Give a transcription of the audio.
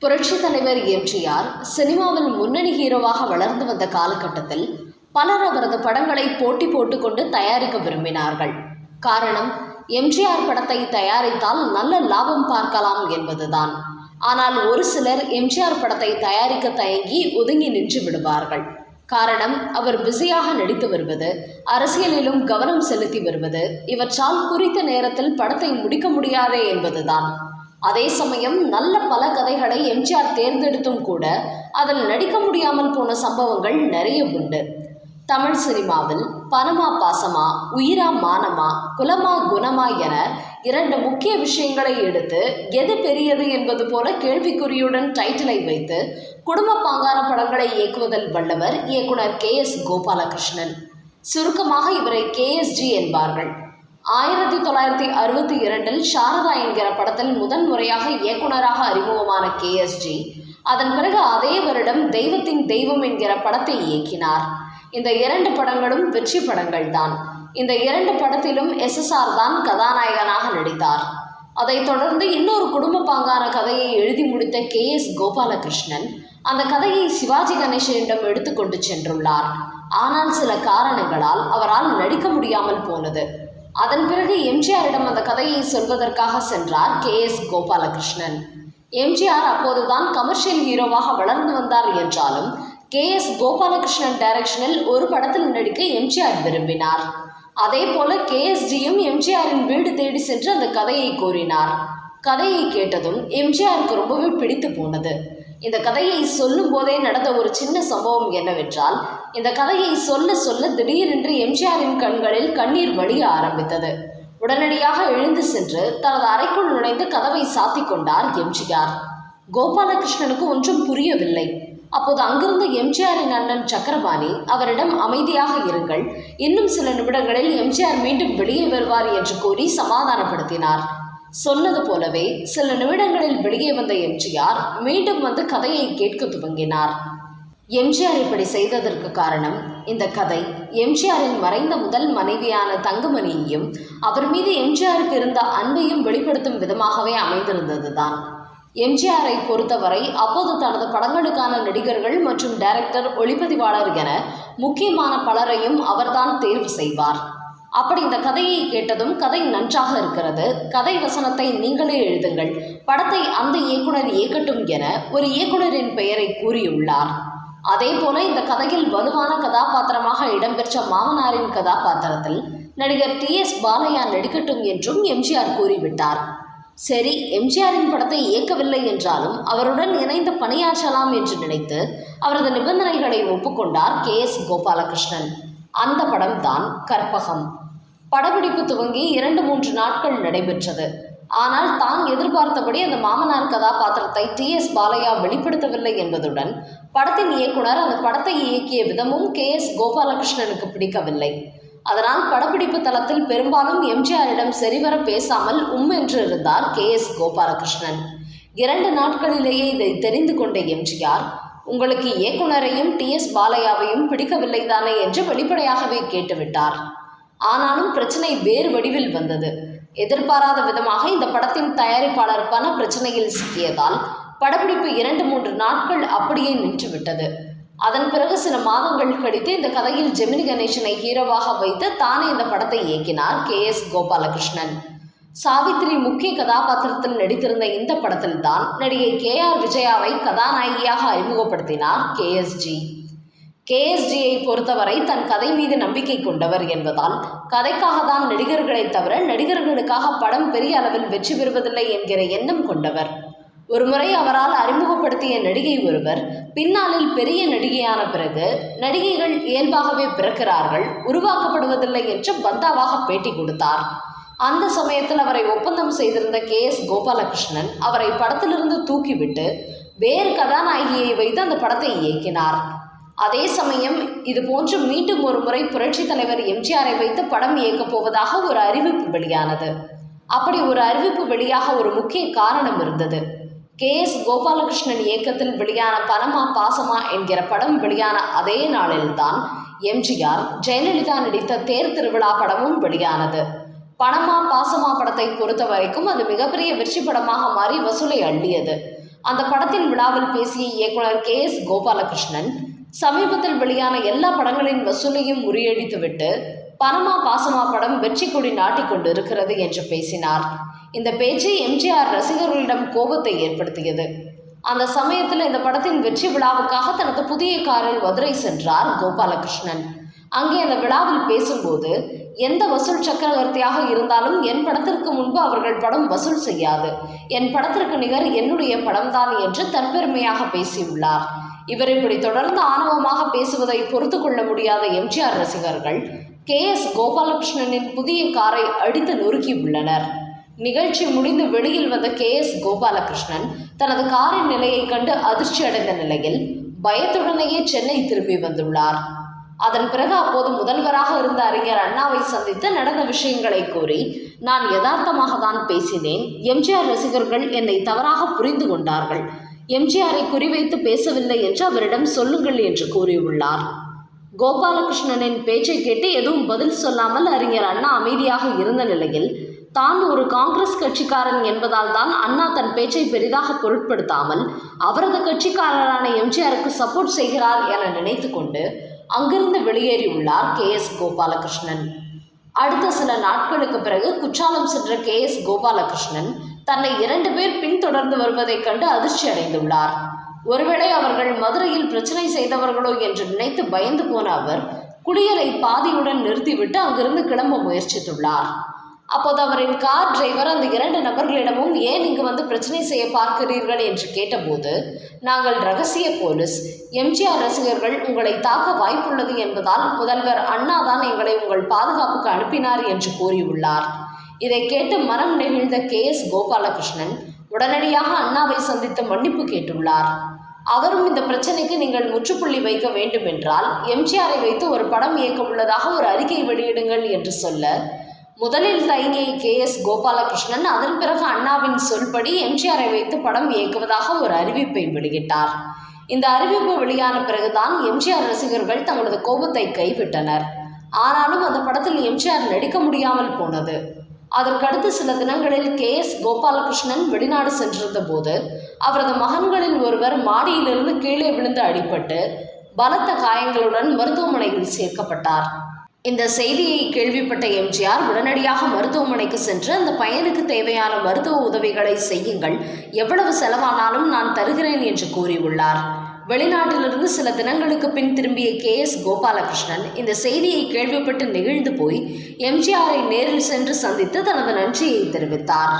புரட்சி தலைவர் எம்ஜிஆர் சினிமாவில் முன்னணி ஹீரோவாக வளர்ந்து வந்த காலகட்டத்தில் பலர் அவரது படங்களை போட்டி போட்டுக்கொண்டு தயாரிக்க விரும்பினார்கள். காரணம், எம்ஜிஆர் படத்தை தயாரித்தால் நல்ல லாபம் பார்க்கலாம் என்பதுதான். ஆனால் ஒரு சிலர் எம்ஜிஆர் படத்தை தயாரிக்க தயங்கி ஒதுங்கி நின்று விடுவார்கள். காரணம், அவர் பிஸியாக நடித்து வருவது, அரசியலிலும் கவனம் செலுத்தி வருவது, இவற்றால் குறித்த நேரத்தில் படத்தை முடிக்க முடியாதே என்பதுதான். அதே சமயம் நல்ல பல கதைகளை எம்ஜிஆர் தேர்ந்தெடுத்தும் கூட அதில் நடிக்க முடியாமல் போன சம்பவங்கள் நிறைய உண்டு. தமிழ் சினிமாவில் பணமா பாசமா, உயிரா மானமா, குலமா குணமா என இரண்டு முக்கிய விஷயங்களை எடுத்து எது பெரியது என்பது போல கேள்விக்குறியுடன் டைட்டிலை வைத்து குடும்ப பாங்கான படங்களை இயக்குவதில் வல்லவர் இயக்குனர் KS கோபாலகிருஷ்ணன். சுருக்கமாக இவரை KSG என்பார்கள். 1962 சாரதா என்கிற படத்தில் முதன் முறையாக இயக்குனராக அறிமுகமான KSG அதன் பிறகு அதே வருடம் தெய்வத்தின் தெய்வம் என்கிற படத்தை இயக்கினார். இந்த இரண்டு படங்களும் வெற்றி படங்கள் தான். இந்த இரண்டு படத்திலும் SSR தான் கதாநாயகனாக நடித்தார். அதைத் தொடர்ந்து இன்னொரு குடும்ப பாங்கான கதையை எழுதி முடித்த KS கோபாலகிருஷ்ணன் அந்த கதையை சிவாஜி கணேசனிடம் எடுத்துக்கொண்டு சென்றுள்ளார். ஆனால் சில காரணங்களால் அவரால் நடிக்க முடியாமல் போனது. அதன் பிறகு எம்ஜிஆரிடம் அந்த கதையை சொல்வதற்காக சென்றார் KS கோபாலகிருஷ்ணன். எம்ஜிஆர் அப்போதுதான் கமர்ஷியல் ஹீரோவாக வளர்ந்து வந்தார் என்றாலும் KS கோபாலகிருஷ்ணன் டைரக்ஷனில் ஒரு படத்தில் நடிக்க எம்ஜிஆர் விரும்பினார். அதே போல KSGயும் எம்ஜிஆரின் வீடு தேடி சென்று அந்த கதையை கோரினார். கதையை கேட்டதும் எம்ஜிஆருக்கு ரொம்பவே பிடித்து போனது. இந்த கதையை சொல்லும் போதே நடந்த ஒரு சின்ன சம்பவம் என்னவென்றால், இந்த கதையை சொல்ல சொல்ல திடீரென்று எம்ஜிஆரின் கண்களில் கண்ணீர் வடிய ஆரம்பித்தது. உடனடியாக எழுந்து சென்று தனது அறைக்குள் நுழைந்து கதவை சாத்தி கொண்டார் எம்ஜிஆர். கோபாலகிருஷ்ணனுக்கு ஒன்றும் புரியவில்லை. அப்போது அங்கிருந்த எம்ஜிஆரின் அண்ணன் சக்கரபாணி அவரிடம் அமைதியாக இருங்கள், இன்னும் சில நிமிடங்களில் எம்ஜிஆர் மீண்டும் வெளியே வருவார் என்று கூறி சமாதானப்படுத்தினார். சொன்னது போலவே சில நிமிடங்களில் வெளியே வந்த எம்ஜிஆர் மீண்டும் வந்து கதையை கேட்க துவங்கினார். எம்ஜிஆர் இப்படி செய்ததற்கு காரணம், இந்த கதை எம்ஜிஆரின் மறைந்த முதல் மனைவியான தங்கமணியையும் அவர் மீது எம்ஜிஆருக்கு இருந்த அன்பையும் வெளிப்படுத்தும் விதமாகவே அமைந்திருந்ததுதான். எம்ஜிஆரை பொறுத்தவரை அப்போது தனது படங்களுக்கான நடிகர்கள் மற்றும் டைரக்டர், ஒளிப்பதிவாளர் என முக்கியமான பலரையும் அவர்தான் தேர்வு செய்வார். அப்படி இந்த கதையை கேட்டதும், கதை நன்றாக இருக்கிறது, கதை வசனத்தை நீங்களே எழுதுங்கள், படத்தை அந்த இயக்குனர் இயக்கட்டும் என ஒரு இயக்குனரின் பெயரை கூறியுள்ளார். அதே போல இந்த கதையில் வலுவான கதாபாத்திரமாக இடம்பெற்ற மாமனாரின் கதாபாத்திரத்தில் நடிகர் TS பாலையா நடிக்கட்டும் என்றும் எம்ஜிஆர் கூறிவிட்டார். சரி, எம்ஜிஆரின் படத்தை இயக்கவில்லை என்றாலும் அவருடன் இணைந்து பணியாற்றலாம் என்று நினைத்து அவரது நிபந்தனைகளை ஒப்புக்கொண்டார் KS கோபாலகிருஷ்ணன். அந்த படம் தான் கற்பகம். படப்பிடிப்பு துவங்கி 2-3 நாட்கள் நடைபெற்றது. ஆனால் தான் எதிர்பார்த்தபடி அந்த மாமனார் கதாபாத்திரத்தை TS பாலையா வெளிப்படுத்தவில்லை என்பதுடன் படத்தின் இயக்குனர் அந்த படத்தை இயக்கிய விதமும் KS கோபாலகிருஷ்ணனுக்கு பிடிக்கவில்லை. அதனால் படப்பிடிப்பு தளத்தில் பெரும்பாலும் எம்ஜிஆரிடம் சரிவர பேசாமல் என்று இருந்தார் KS கோபாலகிருஷ்ணன். 2 நாட்களிலேயே இதை தெரிந்து கொண்ட எம்ஜிஆர், உங்களுக்கு இயக்குனரையும் TS பாலையாவையும் பிடிக்கவில்லை தானே என்று வெளிப்படையாகவே கேட்டுவிட்டார். ஆனாலும் பிரச்சனை வேறு வடிவில் வந்தது. எதிர்பாராத விதமாக இந்த படத்தின் தயாரிப்பாளர் பண பிரச்சனையில் சிக்கியதால் படப்பிடிப்பு 2-3 நாட்கள் அப்படியே நின்றுவிட்டது. அதன் பிறகு சில மாதங்கள் கழித்து இந்த கதையில் ஜெமினி கணேசனை ஹீரோவாக வைத்து தானே இந்த படத்தை இயக்கினார் KS கோபாலகிருஷ்ணன். சாவித்திரி முக்கிய கதாபாத்திரத்தில் நடித்திருந்த இந்த படத்தில் தான் நடிகை KR விஜயாவை கதாநாயகியாக அறிமுகப்படுத்தினார் KSG. KSGயை பொறுத்தவரை தன் கதை மீது நம்பிக்கை கொண்டவர் என்பதால் கதைக்காக தான் நடிகர்களை தவிர நடிகர்களுக்காக படம் பெரிய அளவில் வெற்றி பெறுவதில்லை என்கிற எண்ணம் கொண்டவர். ஒருமுறை அவரால் அறிமுகப்படுத்திய நடிகை ஒருவர் பின்னாளில் பெரிய நடிகையான பிறகு நடிகைகள் இயல்பாகவே பிறக்கிறார்கள், உருவாக்கப்படுவதில்லை என்று பந்தாவாக பேட்டி கொடுத்தார். அந்த சமயத்தில் அவரை ஒப்பந்தம் செய்திருந்த KS கோபாலகிருஷ்ணன் அவரை படத்திலிருந்து தூக்கிவிட்டு வேறு கதாநாயகியை வைத்து அந்த படத்தை இயக்கினார். அதே சமயம் இது போன்று மீண்டும் ஒரு முறை புரட்சி தலைவர் எம்ஜிஆரை வைத்து படம் இயக்கப் போவதாக ஒரு அறிவிப்பு வெளியானது. அப்படி ஒரு அறிவிப்பு வெளியாக ஒரு முக்கிய காரணம் இருந்தது. KS கோபாலகிருஷ்ணன் இயக்கத்தில் வெளியான பணமா பாசமா என்கிற படம் வெளியான அதே நாளில்தான் எம்ஜிஆர், ஜெயலலிதா நடித்த தேர் திருவிழா படமும் வெளியானது. பணமா பாசமா படத்தை பொறுத்த வரைக்கும் அது மிகப்பெரிய வெற்றி படமாக மாறி வசூலை அள்ளியது. அந்த படத்தின் விழாவில் பேசிய இயக்குனர் KS கோபாலகிருஷ்ணன், சமீபத்தில் வெளியான எல்லா படங்களின் வசூலையும் முறியடித்துவிட்டு பணமா பாசமா படம் வெற்றி கொடி நாட்டிக் கொண்டு இருக்கிறது என்று பேசினார். இந்த பேச்சு எம்ஜிஆர் ரசிகர்களிடம் கோபத்தை ஏற்படுத்தியது. அந்த சமயத்தில் இந்த படத்தின் வெற்றி விழாவுக்காக தனது புதிய காரில் மதுரை சென்றார் கோபாலகிருஷ்ணன். அங்கே அந்த விழாவில் பேசும்போது, எந்த வசூல் சக்கரவர்த்தியாக இருந்தாலும் என் படத்திற்கு முன்பு அவர்கள் படம் வசூல் செய்யாது, என் படத்திற்கு நிகர் என்னுடைய படம்தான் என்று தற்பெருமையாக பேசியுள்ளார். இவர் இப்படி தொடர்ந்து ஆணவமாக பேசுவதை பொறுத்து கொள்ள முடியாத எம்ஜிஆர் ரசிகர்கள் KS கோபாலகிருஷ்ணனின் புதிய காரை அடித்து நொறுக்கியுள்ளனர். நிகழ்ச்சி முடிந்து வெளியில் வந்த KS கோபாலகிருஷ்ணன் தனது காரின் நிலையை கண்டு அதிர்ச்சி அடைந்த நிலையில் பயத்துடனேயே சென்னை திரும்பி வந்துள்ளார். அதன் பிறகு அப்போது முதல்வராக இருந்த அறிஞர் அண்ணாவை சந்தித்து நடந்த விஷயங்களை கூறி, நான் யதார்த்தமாக தான் பேசினேன், எம்ஜிஆர் ரசிகர்கள் என்னை தவறாக புரிந்து கொண்டார்கள், எம்ஜிஆரை குறிவைத்து பேசவில்லை என்று அவரிடம் சொல்லுங்கள் என்று கூறியுள்ளார். கோபாலகிருஷ்ணனின் பேச்சை கேட்டு எதுவும் பதில் சொல்லாமல் அறிஞர் அண்ணா அமைதியாக இருந்த நிலையில், தான் ஒரு காங்கிரஸ் கட்சிக்காரன் என்பதால் தான் அண்ணா தன் பேச்சை பெரிதாக பொருட்படுத்தாமல் அவரது கட்சிக்காரரான எம்ஜிஆருக்கு சப்போர்ட் செய்கிறார் என நினைத்து கொண்டு அங்கிருந்து வெளியேறியுள்ளார் KS கோபாலகிருஷ்ணன். அடுத்த சில நாட்களுக்கு பிறகு குற்றாலம் சென்ற KS கோபாலகிருஷ்ணன் தன்னை 2 பேர் பின்தொடர்ந்து வருவதைக் கண்டு அதிர்ச்சி அடைந்துள்ளார். ஒருவேளை அவர்கள் மதுரையில் பிரச்சனை செய்தவர்களோ என்று நினைத்து பயந்து போன அவர் குளியலை பாதியுடன் நிறுத்திவிட்டு அங்கிருந்து கிளம்ப முயற்சித்துள்ளார். அப்போது அவரின் கார் டிரைவர் அந்த 2 நபர்களிடமும் ஏன் இங்கு வந்து பிரச்சனை செய்ய பார்க்கிறீர்கள் என்று கேட்டபோது, நாங்கள் ரகசிய போலீஸ், எம்ஜிஆர் ரசிகர்கள் உங்களை தாக்க வாய்ப்புள்ளது என்பதால் முதல்வர் அண்ணா தான் எங்களை உங்கள் பாதுகாப்புக்கு அனுப்பினார் என்று கூறியுள்ளார். இதை கேட்டு மனம் நெகிழ்ந்த KS கோபாலகிருஷ்ணன் உடனடியாக அண்ணாவை சந்தித்து மன்னிப்பு கேட்டுள்ளார். அவரும் இந்த பிரச்சனைக்கு நீங்கள் முற்றுப்புள்ளி வைக்க வேண்டும் என்றால் எம்ஜிஆரை வைத்து ஒரு படம் இயக்க உள்ளதாக ஒரு அறிக்கை வெளியிடுங்கள் என்று சொல்ல, முதலில் தயங்கிய KS கோபாலகிருஷ்ணன் அதன் பிறகு அண்ணாவின் சொல்படி எம்ஜிஆரை வைத்து படம் இயக்குவதாக ஒரு அறிவிப்பை வெளியிட்டார். இந்த அறிவிப்பு வெளியான பிறகுதான் எம்ஜிஆர் ரசிகர்கள் தங்களது கோபத்தை கைவிட்டனர். ஆனாலும் அந்த படத்தில் எம்ஜிஆர் நடிக்க முடியாமல் போனது. அதற்கடுத்து சில தினங்களில் KS கோபாலகிருஷ்ணன் வெளிநாடு சென்றிருந்த போது அவரது மகன்களில் ஒருவர் மாடியிலிருந்து கீழே விழுந்து அடிபட்டு பலத்த காயங்களுடன் மருத்துவமனையில் சேர்க்கப்பட்டார். இந்த செய்தியை கேள்விப்பட்ட எம்ஜிஆர் உடனடியாக மருத்துவமனைக்கு சென்று அந்த பையனுக்கு தேவையான மருத்துவ உதவிகளை செய்யுங்கள், எவ்வளவு செலவானாலும் நான் தருகிறேன் என்று கூறியுள்ளார். வெளிநாட்டிலிருந்து சில தினங்களுக்கு பின் திரும்பிய KS கோபாலகிருஷ்ணன் இந்த செய்தியை கேள்விப்பட்டு நெகிழ்ந்து போய் எம்ஜிஆரை நேரில் சென்று சந்தித்து தனது நன்றியை தெரிவித்தார்.